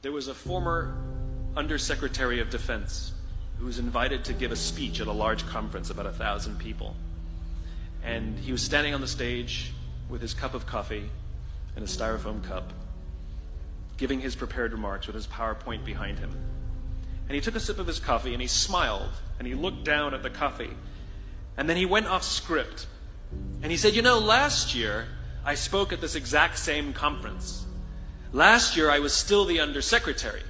There was a former Undersecretary of Defense who was invited to give a speech at a large conference, about 1,000 people. And he was standing on the stage with his cup of coffee and a styrofoam cup, giving his prepared remarks with his PowerPoint behind him. And he took a sip of his coffee and he smiled and he looked down at the coffee. And then he went off script. And he said, last year I spoke at this exact same conference. Last year I was still the Undersecretary.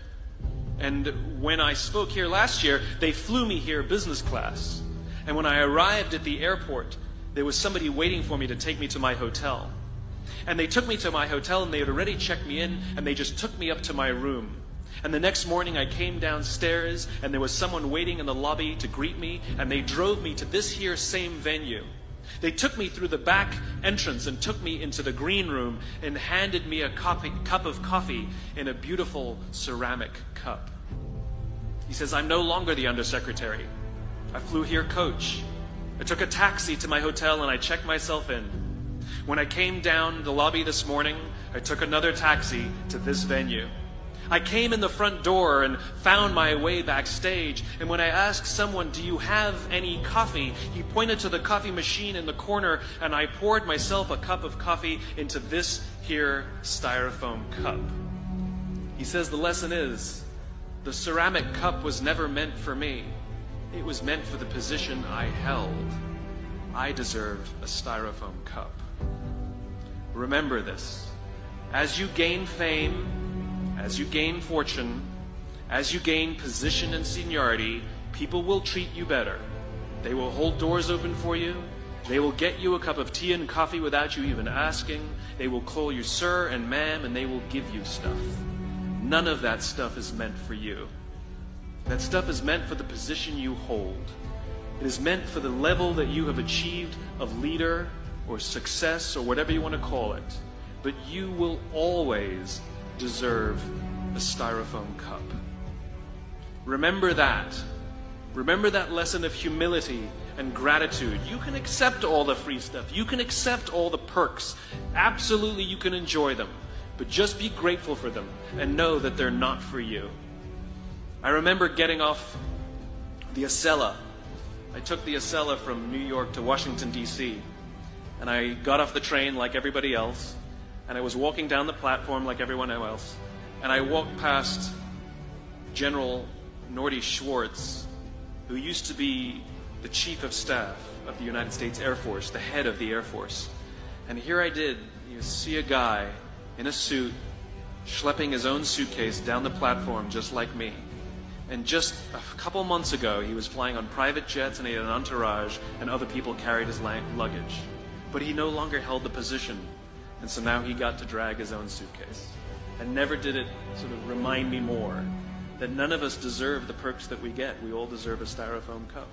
And when I spoke here last year, they flew me here business class. And when I arrived at the airport, there was somebody waiting for me to take me to my hotel. And they took me to my hotel and they had already checked me in and they just took me up to my room. And the next morning I came downstairs and there was someone waiting in the lobby to greet me and they drove me to this here same venue. They took me through the back entrance and took me into the green room and handed me a cup of coffee in a beautiful ceramic cup. He says, I'm no longer the Undersecretary. I flew here coach. I took a taxi to my hotel and I checked myself in. When I came down the lobby this morning, I took another taxi to this venue. I came in the front door and found my way backstage, and when I asked someone, do you have any coffee? He pointed to the coffee machine in the corner, and I poured myself a cup of coffee into this here styrofoam cup. He says the lesson is, the ceramic cup was never meant for me. It was meant for the position I held. I deserve a styrofoam cup. Remember this. As you gain fame, as you gain fortune, as you gain position and seniority, people will treat you better. They will hold doors open for you. They will get you a cup of tea and coffee without you even asking. They will call you sir and ma'am, and they will give you stuff. None of that stuff is meant for you. That stuff is meant for the position you hold. It is meant for the level that you have achieved of leader or success or whatever you want to call it. But you will always deserve a styrofoam cup. Remember that. Remember that lesson of humility and gratitude. You can accept all the free stuff. You can accept all the perks. Absolutely, you can enjoy them. But just be grateful for them and know that they're not for you. I remember getting off the Acela. I took the Acela from New York to Washington, D.C. And I got off the train like everybody else. And I was walking down the platform like everyone else. And I walked past General Norty Schwartz, who used to be the Chief of Staff of the United States Air Force, the head of the Air Force. And here I did, see a guy in a suit, schlepping his own suitcase down the platform just like me. And just a couple months ago, he was flying on private jets and he had an entourage and other people carried his luggage. But he no longer held the position. And so now he got to drag his own suitcase. And never did it sort of remind me more that none of us deserve the perks that we get. We all deserve a styrofoam cup.